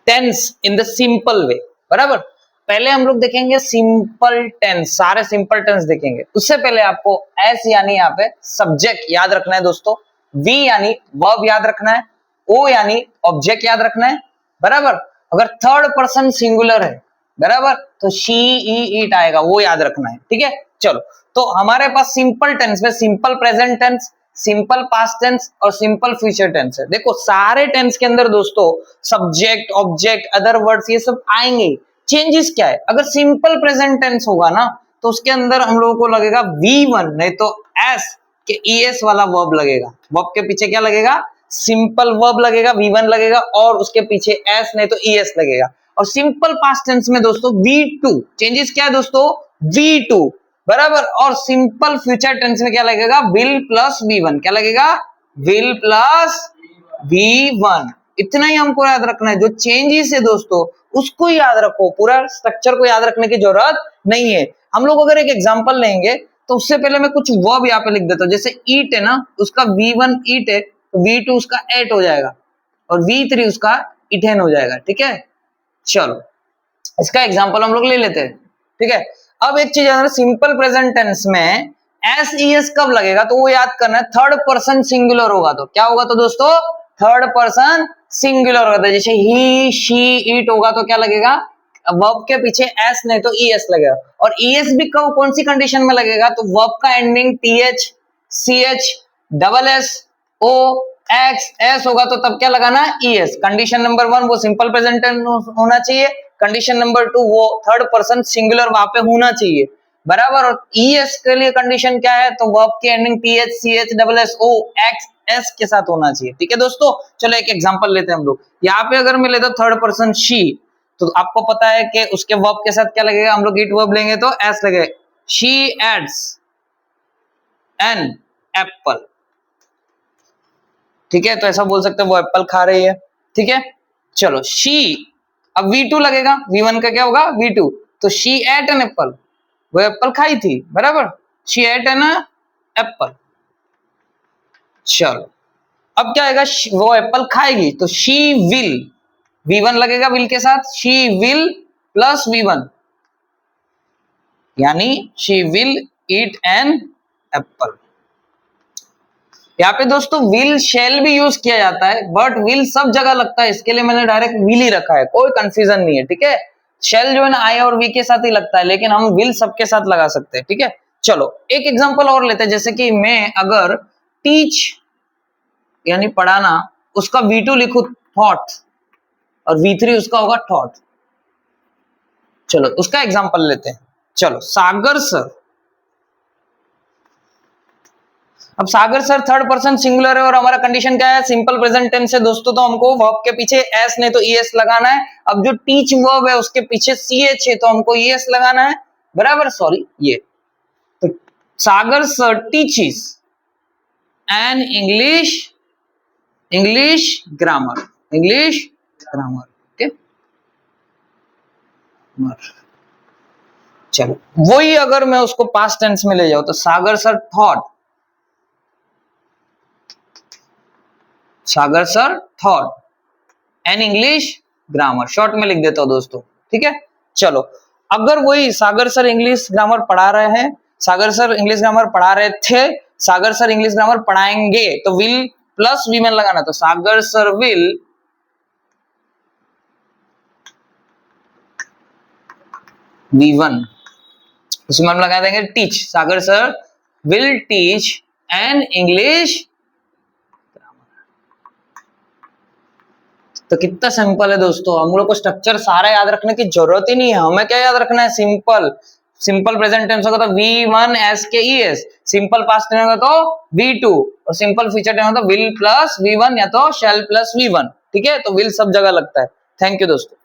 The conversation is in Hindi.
Tense in the simple way, बराबर। पहले हम लोग देखेंगे सिंपल टेंस, सारे सिंपल टेंस देखेंगे। उससे पहले आपको एस यानी यहाँ पे सब्जेक्ट याद रखना है दोस्तों, वी यानी वर्ब याद रखना है, ओ यानी ऑब्जेक्ट याद रखना है, बराबर। अगर थर्ड पर्सन सिंगुलर है, बराबर, तो शी ई इट आएगा, वो याद रखना है, ठीक है। चलो, तो हमारे पास सिंपल टेंस में simple present tense, simple past tense और सिंपल फ्यूचर टेंस है। देखो सारे टेंस के अंदर दोस्तों सब्जेक्ट, ऑब्जेक्ट, अदर वर्ड्स ये सब आएंगे। चेंजेस क्या है, अगर सिंपल प्रेजेंट टेंस होगा ना तो उसके अंदर हम लोगों को लगेगा V1 नहीं तो S के ES वाला वर्ब लगेगा। वर्ब के पीछे क्या लगेगा, सिंपल वर्ब लगेगा, V1 लगेगा, और उसके पीछे S नहीं तो ES लगेगा। और सिंपल पास्ट टेंस में दोस्तों V2, चेंजेस क्या है दोस्तों, V2, बराबर। और सिंपल फ्यूचर टेंस में क्या लगेगा, विल प्लस V1, क्या लगेगा, विल प्लस V1। इतना ही हमको याद रखना है, जो चेंजेस है दोस्तों उसको याद रखो, पूरा स्ट्रक्चर को याद रखने की जरूरत नहीं है। हम लोग अगर एक एग्जांपल लेंगे तो उससे पहले मैं कुछ वर्ब यहाँ पे लिख देता हूँ। जैसे ईट है ना, उसका V1 ईट है, तो V2 उसका एट हो जाएगा और V3 उसका इथेन हो जाएगा, ठीक है। चलो इसका एग्जांपल हम लोग ले लेते हैं, ठीक है। अब एक चीज है, सिंपल प्रेजेंट टेंस में एस ई एस कब लगेगा, तो वो याद करना है, थर्ड पर्सन सिंगुलर होगा तो क्या होगा, तो दोस्तों थर्ड पर्सन सिंगुलर होगा। तो जैसे ही, शी, इट होगा तो क्या लगेगा, वर्ब के पीछे एस नहीं तो ई एस लगेगा। और ई एस भी कब, कौन सी कंडीशन में लगेगा, तो वर्ब का ending TH, CH, double S, O, X, S होगा तो तब क्या लगाना है, ES। कंडीशन नंबर 1 वो सिंपल प्रेजेंट टेंस होना चाहिए, कंडीशन नंबर 2 वो थर्ड पर्सन सिंगुलर वहां पे होना चाहिए, बराबर। और ES के लिए कंडीशन क्या है, तो वर्ब की ending TH, CH, double S, O, X, S के साथ होना चाहिए, ठीक है दोस्तों। चलो एक एग्जांपल लेते हैं हम लोग। यहाँ पे अगर मैं लेता थर्ड पर्सन शी, तो आपको पता है कि उसके वर्ब के साथ क्या लगेगा, हम लोग इट वर्ब लेंगे तो S लगेगा। शी एड्स एन एप्पल, ठीक है, तो ऐसा बोल सकते हैं वो एप्पल खा रही है, ठीक है। चलो शी, अब V2 लगेगा, V1 का क्या होगा, V2, तो शी एट एन एप्पल, वो एप्पल खाई थी, बराबर, शी एट एन एप्पल। चलो अब क्या आएगा, वो एप्पल खाएगी तो शी विल, V1 लगेगा विल के साथ, शी विल प्लस V1 यानी she will eat an apple. यहाँ पे दोस्तों विल शेल भी यूज किया जाता है, बट विल सब जगह लगता है, इसके लिए मैंने डायरेक्ट विल ही रखा है, कोई कंफ्यूजन नहीं है, ठीक है। शेल जो है ना आई और वी के साथ ही लगता है, लेकिन हम विल सबके साथ लगा सकते हैं, ठीक है। चलो एक एग्जांपल और लेते हैं, जैसे कि मैं अगर टीच यानी पढ़ाना, उसका V2 लिखूं थॉट और V3 उसका होगा थॉट। चलो उसका एग्जांपल लेते हैं। चलो सागर सर, अब सागर सर थर्ड पर्सन सिंगुलर है और हमारा कंडीशन क्या है, सिंपल प्रेजेंट टेंस है दोस्तों, तो हमको वर्ब के पीछे एस नहीं तो ES लगाना है। अब जो टीच वर्ब है उसके पीछे CH है तो हमको ES लगाना है, बराबर। सॉरी ये, तो Sagar sir teaches an English grammar, okay. चलो वही अगर मैं उसको पास्ट टेंस में ले जाऊं तो Sagar sir thought an English grammar, short में लिख देता हूं दोस्तों, ठीक है। चलो अगर वही सागर सर इंग्लिश ग्रामर पढ़ा रहे हैं, सागर सर इंग्लिश ग्रामर पढ़ा रहे थे, सागर सर इंग्लिश ग्रामर पढ़ाएंगे, तो विल प्लस वीमेन लगाना, तो सागर सर विल V1, उसमें हम लगा देंगे teach, Sagar sir will teach an English. तो कितना सिंपल है दोस्तों, हम लोग को स्ट्रक्चर सारा याद रखने की जरूरत ही नहीं है। हमें क्या याद रखना है, सिंपल प्रेजेंट टेंस होगा तो V1 S के ES, सिंपल पास्ट टेंस होगा तो V2 और सिंपल फ्यूचर टेंस होगा तो विल प्लस V1 या तो शैल प्लस V1, ठीक है। तो विल सब जगह लगता है। थैंक यू दोस्तों।